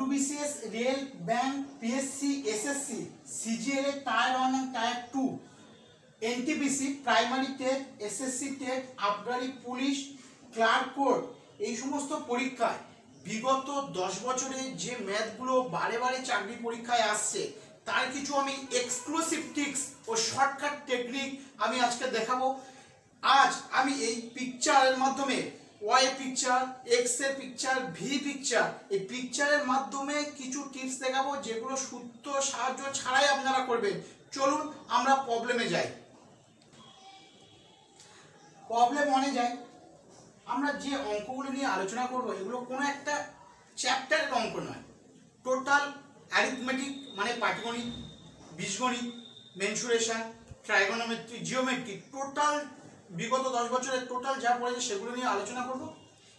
WBCS, rail, bank, PSC, SSC, CGL, tier 1 এবং tier 2, NTPC, primary TET, SSC TET, আবগারি, police, clerk code, এই সমস্ত পরীক্ষায় বিগত 10 বছরে যে ম্যাথগুলো বারে বারে চাকরি পরীক্ষায় আসছে তার কিছু আমি এক্সক্লুসিভ ট্রিক্স ও শর্টকাট টেকনিক আমি আজকে দেখাবো। আজ আমি এই পিকচারের মাধ্যমে ওয়াই পিকচার, এক্স এর পিকচার, ভি পিকচার, এই পিকচারের মাধ্যমে কিছু টিপস দেখাবো যেগুলো সূত্র সাহায্য ছাড়াই আপনারা করবেন। চলুন আমরা প্রবলেমে যাই। প্রবলেম 1-এ যাই। আমরা যে অঙ্কগুলো নিয়ে আলোচনা করব এগুলো কোনো একটা চ্যাপ্টারের অঙ্ক নয়, টোটাল অ্যারিথমেটিক মানে পাটিগণিত, বীজগণিত, মেনসুরেশন, ট্রাইগোনোমেট্রি, জিওমেট্রি, টোটাল বিগত 10 বছরের টোটাল যা পড়েছে সেগুলো নিয়ে আলোচনা করব।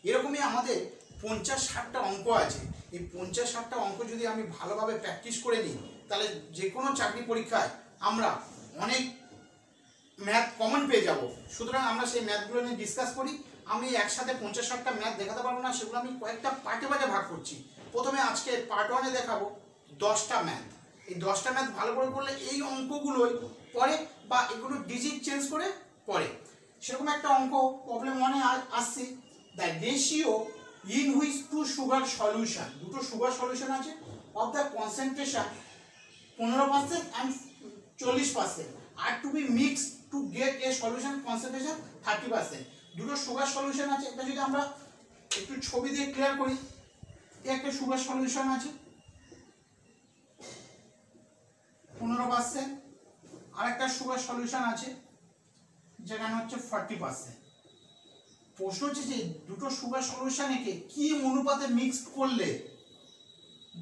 এরকমই আমাদের 50-60টা অঙ্ক আছে। এই 50-60টা অঙ্ক যদি আমি ভালোভাবে প্র্যাকটিস করে নিই তাহলে যে কোনো চাকরি পরীক্ষায় আমরা অনেক ম্যাথ কমন পেয়ে যাব। সুতরাং আমরা সেই ম্যাথগুলো নিয়ে ডিসকাস করি। আমি একসাথে 50-60টা ম্যাথ দেখাতে পারবো না, সেগুলো আমি কয়েকটা পার্টে ভাগ করছি। প্রথমে আজকে পার্ট 1-এ দেখাবো 10টা ম্যাথ। এই 10টা ম্যাথ ভালো করে করলে এই অঙ্কগুলোই পড়ে বা এগুলো ডিজিট চেঞ্জ করে পড়ে। সেরকম একটা অঙ্ক প্রবলেম 1-এ আসছে, the ratio in which two sugar solution, দুটো সুগার সলিউশন আছে, of the concentration 15% and 40% are to be mix to get a solution concentration 30%। দুটো সুগার সলিউশন আছে। এটা যদি আমরা একটু ছবি দিয়ে ক্লিয়ার করি, একটা সুগার সলিউশন আছে 15%, আর একটা সুগার সলিউশন আছে যেখানে হচ্ছে 40%। প্রশ্ন হচ্ছে যে দুটো সুগার সলিউশনকে কি অনুপাতে মিক্সড করলে,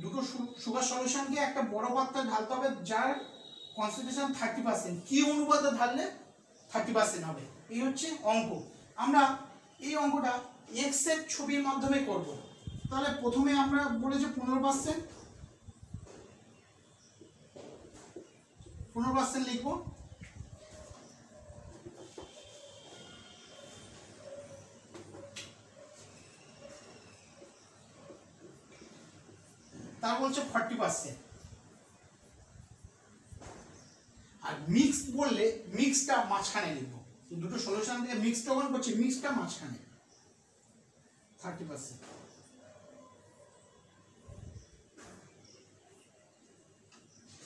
দুটো সুগার সলিউশনকে একটা বড় পাত্রে ঢালতে হবে যার কনসেন্ট্রেশন 30%, কি অনুপাতে ঢাললে 30% হবে। এই হচ্ছে অঙ্ক। আমরা এই অঙ্কটা এক্স এর ছবির মাধ্যমে করব। তাহলে প্রথমে আমরা বলেছি 15% লিখব। তার বলছে 40%। আর মিক্স বললে মিক্সটা মাঝখানে লিখবো। দুটো সলিউশন থেকে মিক্স যখন করছি মিক্সটা মাঝখানে 30%।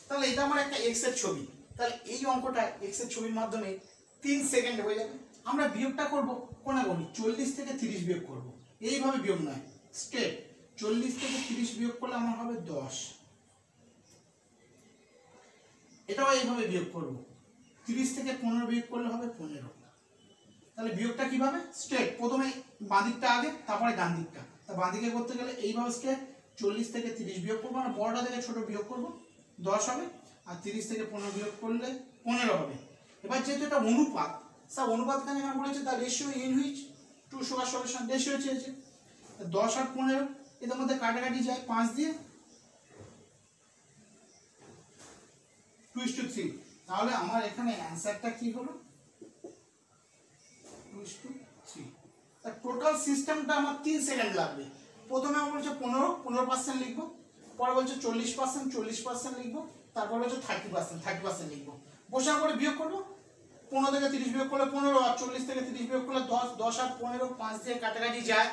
তাহলে এটা আমার একটা এক্স এর ছবি। তাহলে এই অঙ্কটা এক্স এর ছবির মাধ্যমে 3 সেকেন্ডে হয়ে যাবে। আমরা বিয়োগটা করব কোনাগুনি, 40 থেকে 30 বিয়োগ করব। এইভাবে বিয়োগ নয়, স্ট্রেট 40 থেকে 30 বিয়োগ করলে আমার হবে 10। এটাও এইভাবে বিয়োগ করব, 30 থেকে 15 বিয়োগ করলে হবে 15। তাহলে বিয়োগটা কিভাবে? স্ট্রেট, প্রথমে বাঁ দিকটা আগে তারপরে ডান দিকটা। তা বাঁ দিকে করতে গেলে এইভাবে স্ট্রেট 40 থেকে 30 বিয়োগ করবো, মানে বড়টা থেকে ছোট বিয়োগ করব, 10 হবে। আর 30 থেকে 15 বিয়োগ করলে 15 হবে। এবার যেহেতু এটা অনুপাত, সব অনুপাতখানে এখানে বলেছে the ratio in which two sugar solution, ratio চেয়েছে। 10 আর 15 এদের মধ্যে কাটাকাটি যায় 5 দিয়ে, 2:3। তাহলে আমার এখানে অ্যান্সারটা কি হলো? 2:3। তার টোটাল সিস্টেমটা আমার 3 সেকেন্ড লাগবে। প্রথমে আমার বলছে 15% লিখবো, পরে বলছে 40% লিখবো, তারপর বলছে 30% লিখবো। বসা করে বিয়োগ করবো, 15 থেকে 30 বিয়োগ করলে 15, আর 40 থেকে 30 বিয়োগ করলে 10, 10 আর 15 5 দিয়ে কাটাকাটি যায়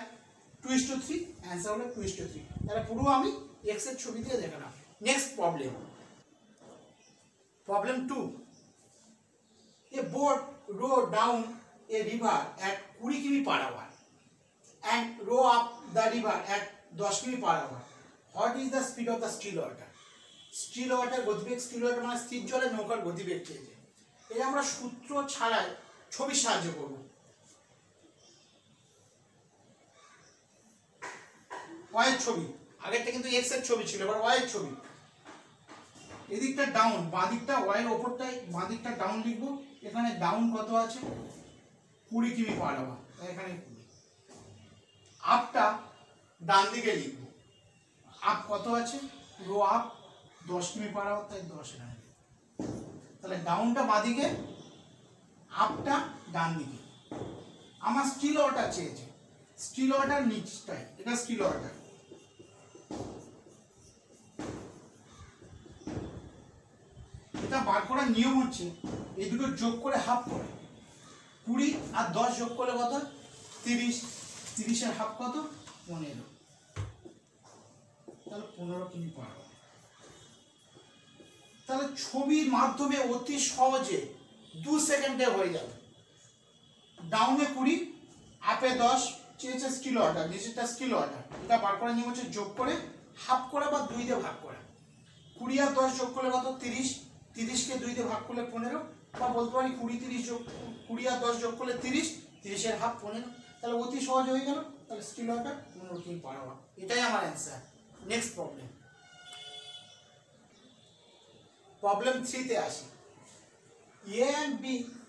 2:3। অ্যান্সার হলো 2:3। তাহলে পুরো আমি এক্স এর ছবি দিয়ে দেখালাম। Next problem, Problem 2. A boat row down a river at 20 km per hour and row up the river at 10 km per hour. What is the speed of the still water? Still water গতিবেগ, still water মানে স্থির জলে নৌকার গতিবেগ চেয়েছে। এটা আমরা সূত্র ছাড়াই ছবির সাহায্য করব। ওয়াই এর ছবি, আগেরটা কিন্তু এক্স এর ছবি ছিল, এবার ওয়াই এর ছবি। এদিকটা ডাউন, বাঁ দিকটা ওয়াই এর ওপরটাই, বাঁ দিকটা ডাউন লিখবো। এখানে ডাউন কত আছে? 20 কিমি পার আওয়ার, এখানে 20। আপটা ডান দিকে লিখবো, আপ কত আছে? রো আপ 10 কিমি পার আওয়ার, তাই 10 এখানে। তাহলে ডাউনটা বাঁ দিকে, আপটা ডান দিকে। আমার স্টিল ওয়াটার চেয়েছে, স্টিল ওয়াটার নিচটাই, এটা স্টিল ওয়াটার। যেটা বার করার নিয়ম হচ্ছে এই দুটো যোগ করে হাফ করে 20 আর 10 যোগ করলে কত 30, 30 এর হাফ কত 15, তাহলে 15 কিমি পার আওয়ার। তাহলে ছবির মাধ্যমে অতি সহজে 2 সেকেন্ডে হয়ে যাবে। ডাউনে 20, আপে 10, চেয়েছে স্কিল অর্ডার, নিচেটা স্কিল অর্ডার। এটা বার করার নিয়ম হচ্ছে যোগ করে হাফ করা বা 2 দিয়ে ভাগ করা। 20 আর 10 যোগ করলে কত 30, 30 কে 2 দিয়ে ভাগ করলে 15, বা বলতে পারি 20 আর 10 যোগ করলে 30, 30 এর হাফ 15, তাহলে অতি সহজ হয়ে গেল। তাহলে স্কিল অর্ডার 15 কিমি পার আওয়ার, এটাই আমার অ্যান্সার। নেক্সট প্রবলেম, প্রবলেম 3 তে আসি। A and B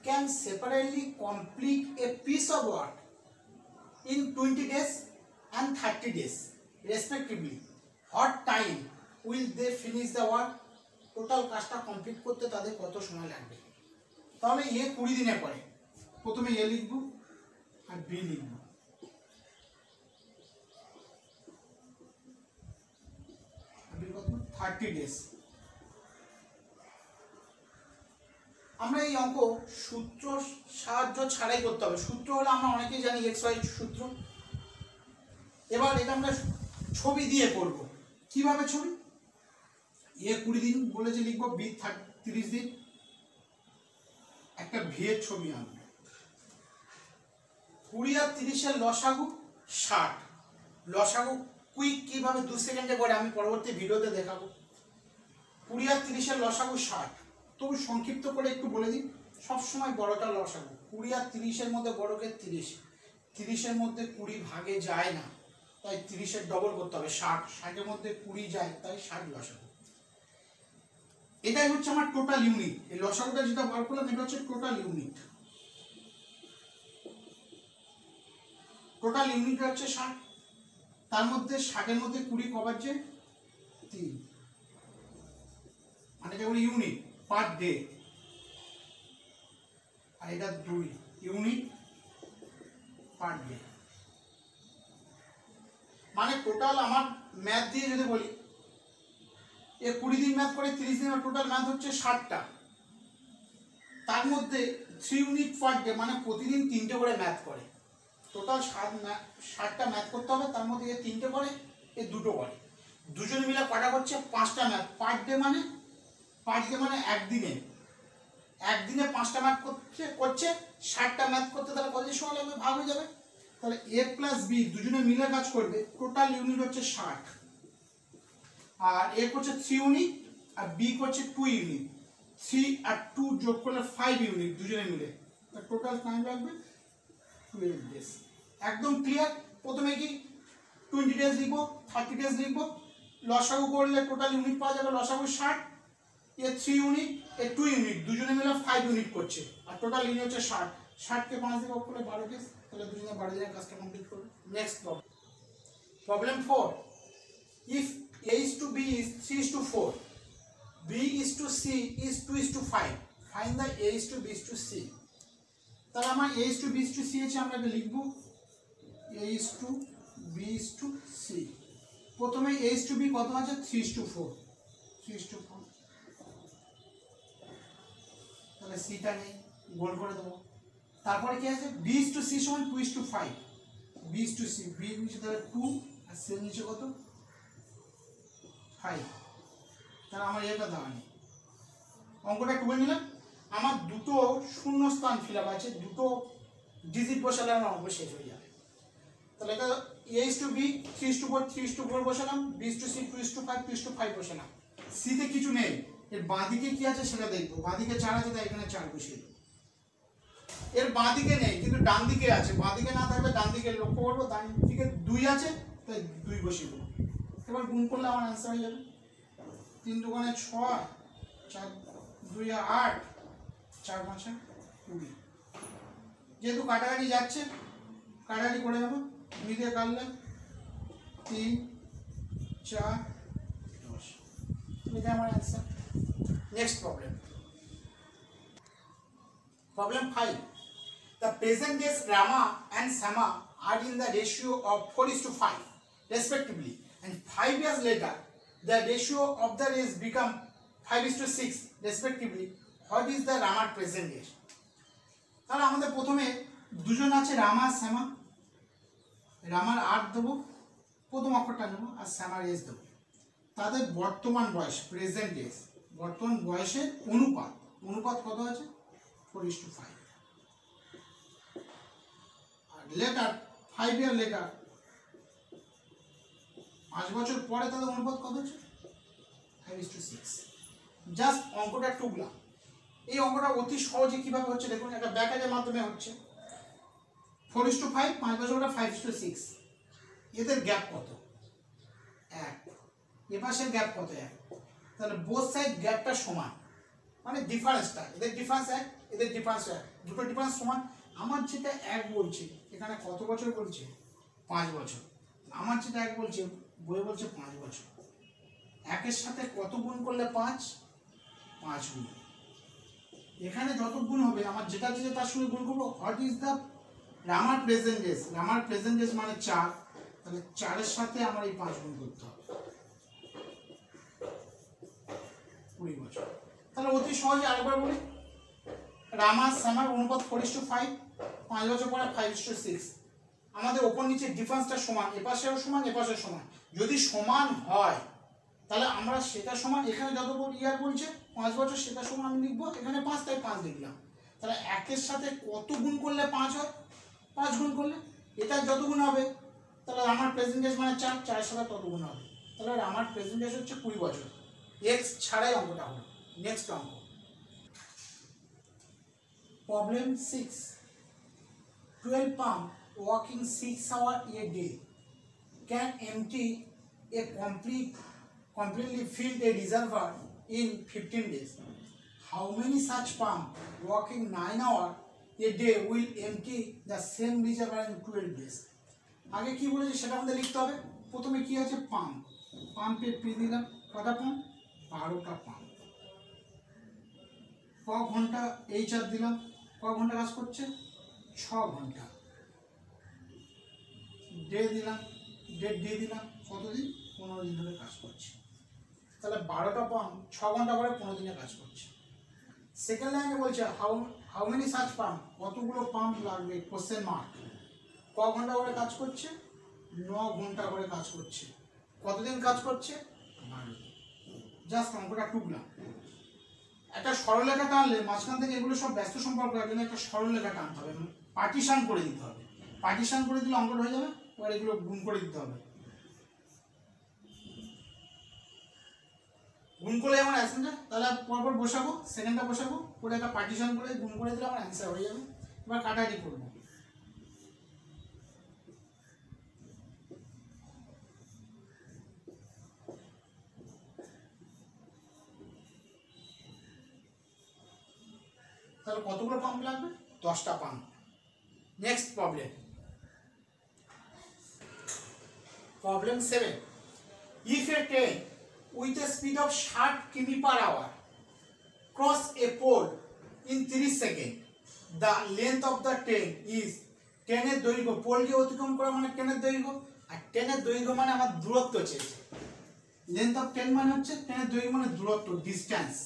can separately complete a piece of work in 20 days and 30 days respectively. What time will they finish the work? Total কাজটা complete করতে তাদের কত সময় লাগবে? তাহলে এ 20 দিনে করে, প্রথমে এ লিখব আর বি লিখব। কত 30 ডেজ। আমরা এই অঙ্ক সূত্র সাহায্য ছাড়াই করতে হবে। সূত্র হলো আমরা অনেকেই জানি এক্স ওয়াই সূত্র। এবার এটা আমরা ছবি দিয়ে করব। কিভাবে ছবি? এ 20 দিন বলেছে লিখব, বি 30 দিন, একটা ভি এর ছবি আনবে। 20 আর 30 এর লসাগু 60। লসাগু কুইক কিভাবে 2 সেকেন্ডে করে আমি পরবর্তী ভিডিওতে দেখাবো। 20 আর 30 এর লসাগু 60। তবু সংক্ষিপ্ত করে একটু বলে দিই, সবসময় বড়টা লসাগু। 20 আর 30 এর মধ্যে বড়কে 30, 30 এর মধ্যে 20 ভাগে যায় না, তাই 30 এর ডবল করতে হবে 60, 60 এর মধ্যে 20 যায়, তাই 60 লসাগু। এটাই হচ্ছে আমার টোটাল ইউনিট। এই লসাগুটা যেটা বার করলাম এটা হচ্ছে টোটাল ইউনিট। টোটাল ইউনিট হচ্ছে 60, তার মধ্যে 60 এর মধ্যে 20 কবার যে 3, মানে যেমন ইউনিট পার ডে, আর এটা 2 ইউনিট পার ডে। মানে টোটাল আমার ম্যাথ দিয়ে যদি বলি, এ 20 দিন ম্যাথ করে 30 দিন, টোটাল ম্যাথ হচ্ছে 60টা। তার মধ্যে 3 ইউনিট পার ডে, মানে প্রতিদিন 3টে করে ম্যাথ করে। টোটাল 60টা ম্যাথ করতে হবে, তার মধ্যে এ 3টে করে, এ 2টো করে। দুজনে মিলে কটা করছে 5টা ম্যাথ পার ডে। মানে পার ডে মানে একদিনে 5টা ম্যাথ করছে 60টা ম্যাথ করতে, তাহলে কত সময় লাগবে? ভাগ হয়ে যাবে। তাহলে এ প্লাস বি দুজনে মিলে কাজ করবে, টোটাল ইউনিট হচ্ছে 60। আর এ করছে 3 ইউনিট আর বি করছে 2 ইউনিট। 3 আর 2 যোগ করলে 5 ইউনিট দুজনে মিলে, টোটাল টাইম লাগবে 12 ডেজ। একদম ক্লিয়ার। প্রথমে কি 20 ডেজ লিখবো, 30 ডেজ লিখবো। লসাগু করলে টোটাল ইউনিট পাওয়া যাবে, লসাগু 60, এ 3 ইউনিট, এ 2 ইউনিট, দুজনে মিলে 5 ইউনিট করছে, আর টোটাল ইউনিট হচ্ছে 60। 60 কে 5 দিয়ে ভাগ করলে 12 ডেজ, তাহলে দুজনে 12 দিনের কাজটা কমপ্লিট করবে। Next problem 4। If A is to B is 3 is to 4, B is to C is 2 is to 5, find the A is to B is to C. তাহলে আমার A is to B is to C আছে, আমরা এটা লিখব A is to B is to C। প্রথমে A is to B কত আছে 3 is to 4, 3 is to 4, তাহলে C টা নেই, গোল করে দেবো। তারপরে কি আছে B is to C সমান 2 is to 5, B is to C, B এর নিচে তাহলে 2 আর C এর নিচে কত 5, তাহলে আমার এটা দেওয়া নেই। অঙ্কটা টুকে নিলাম। আমার দুটো শূন্য স্থান ফিল আপ আছে, দুটো ডিজিট বসালে আমার অঙ্ক শেষ হয়ে যাবে। তাহলে এটা A is to B 3 is to 4, 3 is to 4 বসালাম, B is to C 2 is to 5, 2 is to 5 বসালাম। C তে কিছু নেই, এর বাঁদিকে কি আছে সেটা দেখবো। বাঁদিকে 4 আছে, তাই এখানে 4 বসিয়ে দেবো। এর বাঁদিকে নেই কিন্তু ডান দিকে আছে, বাঁদিকে না থাকলে ডান দিকে লক্ষ্য করবো, ডান দিকে 2 আছে, তাই 2 বসিয়ে দেবো। এবার গুণ করলে আমার অ্যান্সার হয়ে যাবে 3 দুগুণে 6, 4 2 8, 4 5 20। যেহেতু কাটাকাটি যাচ্ছে, কাটাকাটি করে নেবো। 2 দিয়ে কাটলে 3 4 10, এটা আমার answer. Next problem, problem 5। The present days Rama and Sama are in the ratio of 4:5 respectively, and 5 years later the ratio of the race become 5:6 respectively, what is the রামার প্রেজেন্ট এজ? তাহলে আমাদের প্রথমে দুজন আছে রামা আর শ্যামা। রামার আর দেবো, প্রথম অক্ষরটা নেবো, আর শ্যামার age দেবো। তাদের বর্তমান বয়স, প্রেজেন্ট এজ, বর্তমান বয়সের অনুপাত, অনুপাত কত আছে? 4:5। আর লেটার 5 ইয়ার লেটার, 5 বছর পরে তাদের অনুপাত কত হচ্ছে? 5:6। জাস্ট অঙ্কটা টুকলাম। এই অঙ্কটা অতি সহজে কিভাবে হচ্ছে দেখুন, একটা ব্যাকেজের মাধ্যমে হচ্ছে। 4:5, 5 বছর পরে 5:6। এদের গ্যাপ কত? 1। এপাশের গ্যাপ কত? 1। তাহলে বোথ সাইড গ্যাপটা সমান, মানে ডিফারেন্সটা, এদের ডিফারেন্স 1, এদের ডিফারেন্স 1, দুটো ডিফারেন্স সমান। আমার যেটা 1 বলছে, এখানে কত বছর বলছে? 5 বছর। আমার যেটা 1 বলছে, বইয়ে বলছে 5 বছর। 1-এর সাথে কত গুণ করলে 5? 5 গুণ। এখানে যত গুণ হবে, আমার যেটা যেটা তার সঙ্গে গুণ করবো। হোয়াট ইজ দ্য রামার প্রেজেন্ট এজ? রামার প্রেজেন্ট এজ মানে 4। তাহলে 4-এর সাথে আমার এই 5 গুণ করতে হবে, 20 বছর। তাহলে অতি সহজে আরেকবার বলি, রামার শ্যামার অনুপাত 4:5, 5 বছর পরে 5:6। আমাদের ওপর নিচে ডিফারেন্সটা সমান, এপাশেও সমান, এপাশেও সমান। যদি সমান হয় তাহলে আমরা সেটা সমান, এখানে যত ইয়ার বলছে 5 বছর, সেটা সমান আমি লিখবো। এখানে 5, তাই 5 লিখলাম। তাহলে 1-এর সাথে কত গুণ করলে 5 হয়? 5 গুণ করলে। এটা যত গুণ হবে, তাহলে আমার প্রেজেন্ট এজ মানে 4, 4-এর সাথে তত গুণ হবে। তাহলে আমার প্রেজেন্ট এজ হচ্ছে 20 বছর। এক্স ছাড়াই অঙ্কটা হলো। নেক্সট অঙ্ক, problem 6। 12 pump walking 6 hours a day can empty a completely filled a reservoir in 15 days. How many such pump walking 9 hours a day will empty the same reservoir in 12 days? আগে কি বলেছি সেটা আমাদের লিখতে হবে। প্রথমে কি আছে? পাম্প। পাম্পে পি দিলাম, কটা পাম্প? 12টা পাম্প। ক ঘন্টা এইচআর দিলাম, ক ঘন্টা কাজ করছে? 6 ঘন্টা। ডে দিলাম, ডেট দিয়ে দিলাম, কতদিন? 15 দিন ধরে কাজ করছে। তাহলে 12টা পাম্প 6 ঘন্টা করে 15 দিনে কাজ করছে। সেকেন্ড লাইনে বলছে হাউ মেনি সাচ পাম্প, কতগুলো পাম্প লাগবে? Question mark. ক ঘন্টা করে কাজ করছে? 9 ঘন্টা করে কাজ করছে। কতদিন কাজ করছে? 12 দিন। জাস্ট অঙ্কটা টুকলাম। একটা সরলরেখা টানলে মাঝখান থেকে এগুলো সব ব্যস্ত সম্পর্ক, একজন্য একটা সরলরেখা টানতে হবে, পার্টিশন করে দিতে হবে। পার্টিশন করে দিলে অঙ্কটা হয়ে যাবে। এবার এগুলো গুণ করে দিতে হবে। গুণ করলে আমার অ্যান্সারটা, তাহলে পরপর বসাবো, সেকেন্ডটা বসাবো, করে একটা পার্টিশন করে গুণ করে দিলে আমার অ্যান্সার হয়ে যাবে। এবার কাটাকাটি করবো। তাহলে কতগুলো পাম্প লাগবে? 10টা pump. Next problem, problem 7। If a train with a speed of 60 km/h cross a pole in 30 seconds, the length of the train is ট্রেনের দৈর্ঘ্য, পোলকে অতিক্রম করা মানে ট্রেনের দৈর্ঘ্য, আর ট্রেনের দৈর্ঘ্য মানে আমার দূরত্ব চেয়েছে। লেন্থ অফ ট্রেন মানে হচ্ছে ট্রেনের দৈর্ঘ্য মানে দূরত্ব, ডিস্টেন্স।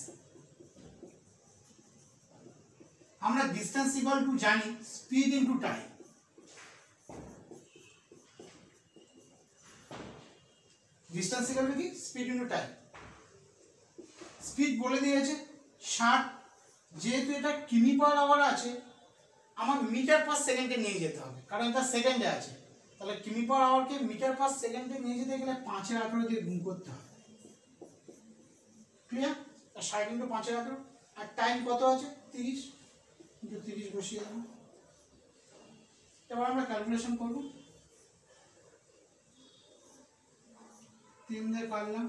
আমরা ডিস্টেন্স ইকুয়াল টু জানি speed into time. Distance equal to কি? Speed into time. স্পিড বলে দিয়েছে 60, যেহেতু এটা কিমি/আওয়ার আছে, আমার মিটার/সেকেন্ডে নিয়ে যেতে হবে, কারণ এটা সেকেন্ডে আছে। তাহলে কিমি/আওয়ারকে মিটার/সেকেন্ডে নিয়ে যেতে গেলে 5/18 দিয়ে গুণ করতে হবে। ক্লিয়ার? 60 × 5/18। আর টাইম কত আছে? 30 × 30 বসিয়ে দেবো। এবার আমরা ক্যালকুলেশন করব। 3 দিয়ে কাটলাম,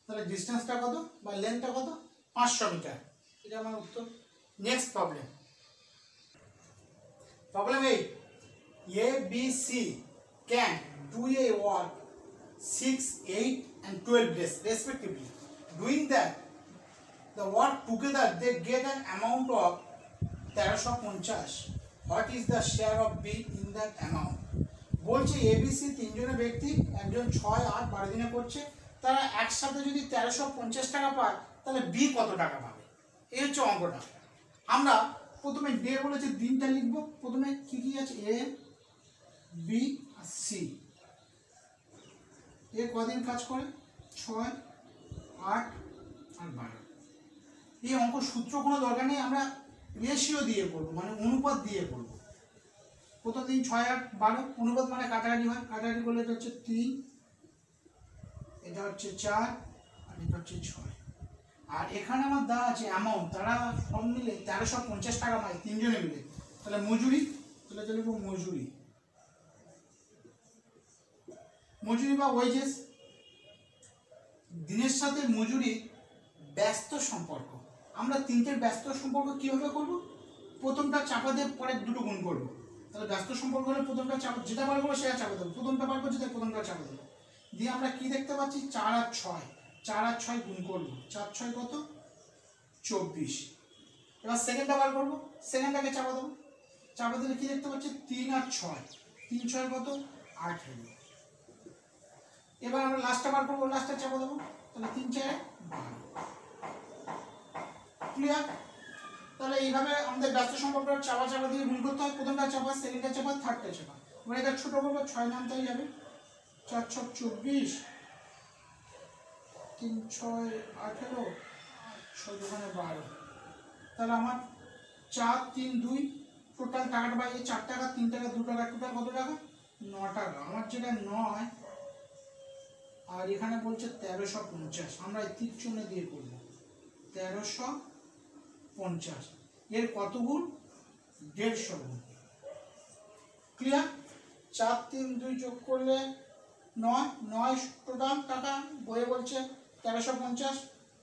তাহলে ডিস্টেন্সটা কত বা লেন্থটা কত? 500 মিটার। এটা আমার উত্তর। Next problem, problem 8। A, B, C can do a work 6, 8 and 12 days respectively. Doing that the work together they get an amount of 1350. What is the share of B in that amount? বলছে ABC তিনজনের ব্যক্তি, একজন 6, 8, 12 দিনে করছে, তারা একসাথে যদি 1350 টাকা পায় তাহলে বি কত টাকা পাবে, এই হচ্ছে অঙ্কটা। আমরা প্রথমে ডে বলেছে দিনটা লিখবো। প্রথমে কি কি আছে, এ বি আর সি। এ কদিন কাজ করে, 6, 8 আর 12। এই অঙ্ক সূত্র কোনো দরকার নেই, আমরা রেশিও দিয়ে করবো, মানে অনুপাত দিয়ে করবো। প্রথম দিন 6, 8, 12 অনুপাত মানে কাটাকাটি হয়, কাটাকাটি করলে এটা হচ্ছে 3, এটা হচ্ছে 4 আর এটা হচ্ছে 6। আর এখানে আমার দেওয়া আছে অ্যামাউন্ট, তারা সব মিলে 1350 টাকা পায় তিনজনে মিলে। তাহলে মজুরি, তাহলে লিখবো মজুরি, মজুরি বা ওয়েজেস। দিনের সাথে মজুরি ব্যস্ত সম্পর্ক। আমরা তিনটের ব্যস্ত সম্পর্ক কিভাবে করব, প্রথমটা চাপা দিয়ে পরে দুটো গুণ করবো। তাহলে ব্যস্ত সম্পর্ক হলে প্রথমটা চাপা, যেটা বার করবো সেটা চাপা দেবো, প্রথমটা বার করছি তাই প্রথমটা চাপা দেবো। দিয়ে আমরা কি দেখতে পাচ্ছি, 4 আর 6, 4 আর 6 গুণ করবো, 4 6 কত 24। এবার সেকেন্ডটা বার করবো, সেকেন্ডটাকে চাপা দেবো, চাপা দিলে কি দেখতে পাচ্ছি 3 আর 6, 3 6 কত 8 হলো। এবার আমরা লাস্টটা বার করবো, লাস্টটা চাপা দেবো, তাহলে 3 4 12। ক্লিয়ার? তাহলে এইভাবে আমাদের ব্যস্ত সম্পর্ক চাপা চাপা দিয়ে গুণ করতে হয়, প্রথমটা চাপা, সেকেন্ডটা চাপা, থার্ডটা চাপা। এবার এটা ছোট করবো, 6 নামতেই যাবে, 4 6 24, 3 6 18, 6 2 12। তাহলে আমার 4 3 2 টোটাল টাকাটা পাই 4 টাকা, 3 টাকা, 2 টাকা, টোটাল কত টাকা 9 টাকা। আমার যেটা 9 আর এখানে বলছে 1350, আমরা এই তীর চিহ্ন দিয়ে করব 1350। এর কত গুণ, 150 গুণ। ক্লিয়ার? 4 3 2 যোগ করলে 9, 9 টোটাল টাকা বইয়ে বলছে 1350।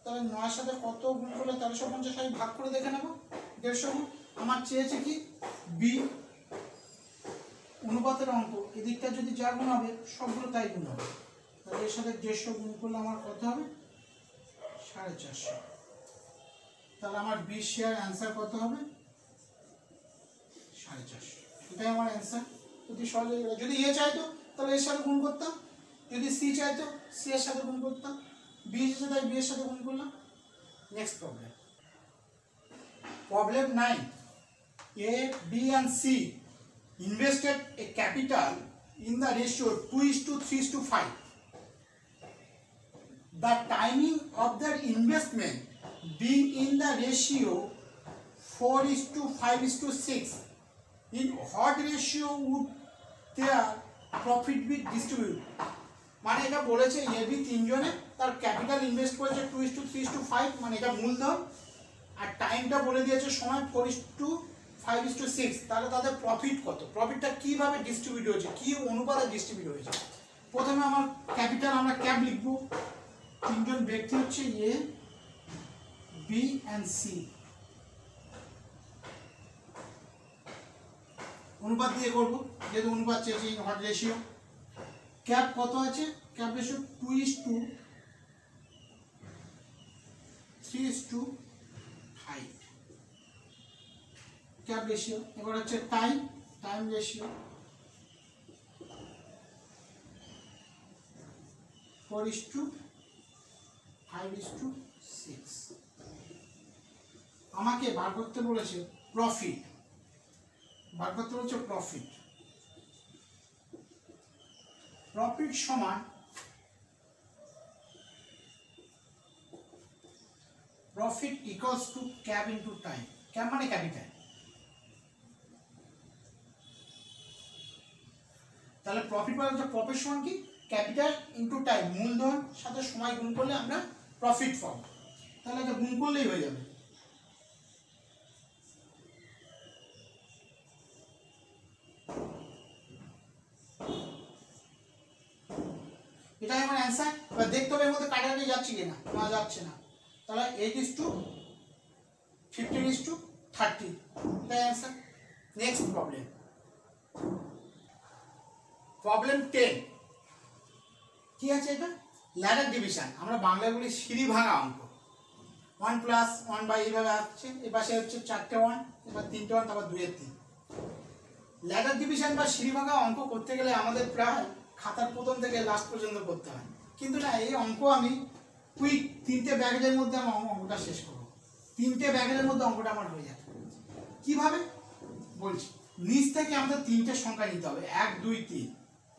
তাহলে 9 সাথে কত গুণ করলে 1350 আমি ভাগ করে দেখে নেব, 150 গুণ। আমার চেয়েছে কি বি, অনুপাতের অঙ্ক, এদিকটা যদি যা গুণ হবে সবগুলো তাই গুণ হবে। তাহলে এর সাথে 150 গুণ করলে আমার কত হবে 450। তাহলে আমার বি শেয়ার অ্যান্সার কত হবে 450। এটাই আমার অ্যান্সার। যদি সহজে, যদি এ চাইতো তাহলে এর সাথে গুণ করতাম, যদি সি চাইতো সি এর সাথে গুণ করতাম, বি এসেছে তাই বি এর সাথে গুণ করলাম। Next problem, problem 9, A, B and C invested a capital in the ratio 2:3:5. The timing of their investment being in the ratio 4:5:6, in what ratio would their profit be distributed? মানে এটা বলেছে A B তিনজনে তার capital invest করেছে 2:3:5, মানে এটা মূলধন, আর টাইমটা বলে দিয়েছে সময় 4:5:6। তাহলে তাদের প্রফিট কত, প্রফিটটা কিভাবে ডিস্ট্রিবিউট হয়েছে, কি অনুপাতে ডিস্ট্রিবিউট হয়েছে। প্রথমে আমার ক্যাপিটাল, আমরা ক্যাপ লিখবো, তিনজন ব্যক্তি হচ্ছে এ বি এন্ড সি, অনুপাত দিয়ে করবো যেহেতু অনুপাত চেয়েছি, হট রেশিও। ক্যাপ কত আছে, ক্যাপ রেশিও 2:3:5 ক্যাপ রেশিও। এবার হচ্ছে টাইম, টাইম রেশিও 4:5:6। আমাকে বার করতে বলেছে প্রফিট, বার করতে বলেছে প্রফিট। প্রফিট সমান profit equals to cap into time. Cap মানে ক্যাপিটাল। তাহলে প্রফিট মানে হচ্ছে প্রফিট সমান কি ক্যাপিটাল ইনটু টাইম, মূলধন সাথে সময় গুণ করলে আমরা প্রফিট পাবো। তাহলে এটা গুণ করলেই হয়ে যাবে। এটাই আমার অ্যান্সার। এবার দেখতে হবে এর মধ্যে কাটাকাটি যাচ্ছে কিনা, না যাচ্ছে না। তাহলে 8:15:30, এটাই অ্যান্সার। Next problem, problem 10। কি আছে এটা, ল্যাডার ডিভিশন, আমরা বাংলায় বলি সিঁড়ি ভাঙা অঙ্ক। 1 প্লাস 1 বাই এইভাবে আসছে, এই পাশে হচ্ছে 4টে 1, এবার 3টে 1, তারপর 2 এর 3। ল্যাডার ডিভিশন বা সিঁড়ি ভাঙা অঙ্ক করতে গেলে আমাদের প্রায় খাতার প্রথম থেকে লাস্ট পর্যন্ত করতে হয়, কিন্তু না, এই অঙ্ক আমি কুইক 3টে ব্যাগের মধ্যে আমার অঙ্কটা শেষ করবো। 3টে ব্যাগের মধ্যে অঙ্কটা আমার হয়ে যাবে। কিভাবে বলছি, নিচ থেকে আমাদের 3টে সংখ্যা নিতে হবে, 1 2 3,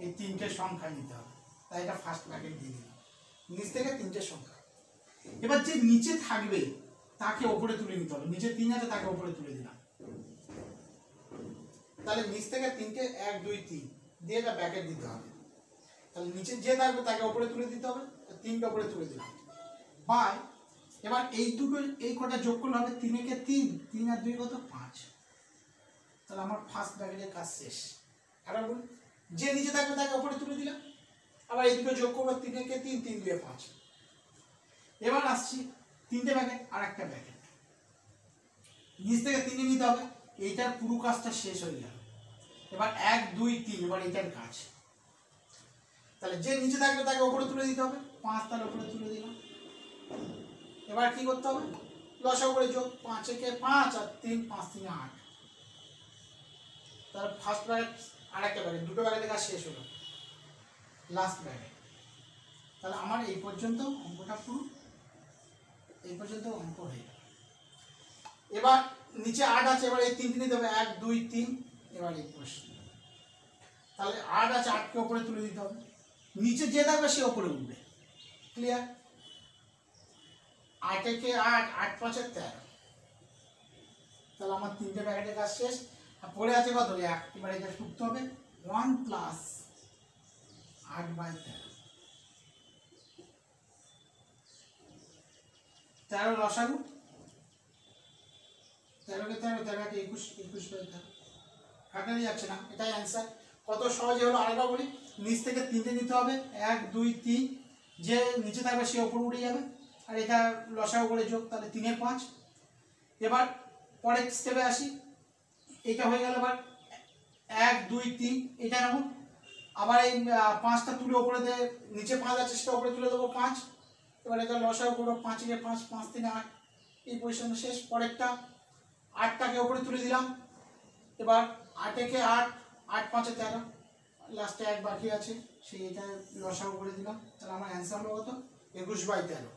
এই 3টে সংখ্যা নিতে হবে। তাই এটা ফার্স্ট ব্র্যাকেট দিয়ে দিলাম, নিচ থেকে 3টে সংখ্যা। এবার যে নিচে থাকবে তাকে উপরে তুলে নিতে হবে, নিচে 3 আছে তাকে উপরে তুলে দিলাম। তাহলে নিচ থেকে 3টে 1 2 3 দিয়ে এটা ব্র্যাকেট দিতে হবে। তাহলে নিচে যে থাকবে তাকে উপরে তুলে দিতে হবে, 3টা উপরে তুলে দিলাম। বাই এবার এই দুটো এই কটা যোগ করলে হবে 3 একে 3, 3 আর 2 কত 5। তাহলে আমার ফার্স্ট ব্র্যাকেটের কাজ শেষ। আবার বলি, যে নিচে থাকবে তাকে উপরে তুলে দিলাম, আবার এই দুটো যোগ করবো 3 একে 3, 3 2 5। এবার আসছি 3টে ব্র্যাকেট আর একটা ব্র্যাকেট, নিচ থেকে 3 নিতে হবে, এইটার পুরো কাজটা শেষ হয়ে গেল। এবার 1 2 3, এবার এইটার কাজ। তাহলে যে নিচে থাকবে তাকে উপরে তুলে দিতে হবে, 5 তার উপরে তুলে দিলাম। এবার কি করতে হবে, লসাগু করে যোগ, 5 একে 5 আর 3 5 3 8। তার ফার্স্ট ব্র্যাকেট আর একটা ব্র্যাকেট, দুটো ব্র্যাকেটের কাজ শেষ হলো, লাস্ট ব্র্যাকেট। তাহলে আমার এই পর্যন্ত অঙ্কটা পুরো, এই পর্যন্ত অঙ্ক হয়ে গেল। এবার নিচে 8 আছে, এবার এই 3 নিতে হবে, 1 2 3, এবার এই প্রশ্ন। তাহলে 8 আছে, 8কে উপরে তুলে দিতে হবে, নিচে যে থাকবে সে উপরে উঠবে। ক্লিয়ার? 8 একে 8, 8 5 13। তাহলে আমার 3টে ব্র্যাকেটের কাজ শেষ। আর পড়ে আছে কত 1, এবার এটা করতে হবে 1 প্লাস 8 বাই 13। 13 লসাগু, 13 কে 13, 13 কে 21, 21 বাই 13। কাটানো যাচ্ছে না, এটাই অ্যান্সার। কত সহজে হলো আরেকবার বলি, নিচ থেকে 3টে নিতে হবে, 1 2 3, যে নিচে থাকবে সে উপরে উঠে যাবে, আর এটা লসাগু করে যোগ, তাহলে 3 এ 5। এবার পরের স্টেপে আসি, এটা হয়ে গেল। এবার 1 2 3 এটা নেব, আবার এই 5টা তুলে উপরে দিয়ে, নিচে 5 আছে সেটা উপরে তুলে দেবো 5। এবার এটা লসাগু করবো, 5 একে 5, 5 3 8, এই পজিশন শেষ। পরেরটা 8টাকে উপরে তুলে দিলাম, এবার 8 একে 8, 8 5 13, লাস্টে 1 বাকি আছে, সেই এটা লসাগু করে দিলাম। তাহলে আমার অ্যান্সার হলো কত 21 বাই 13।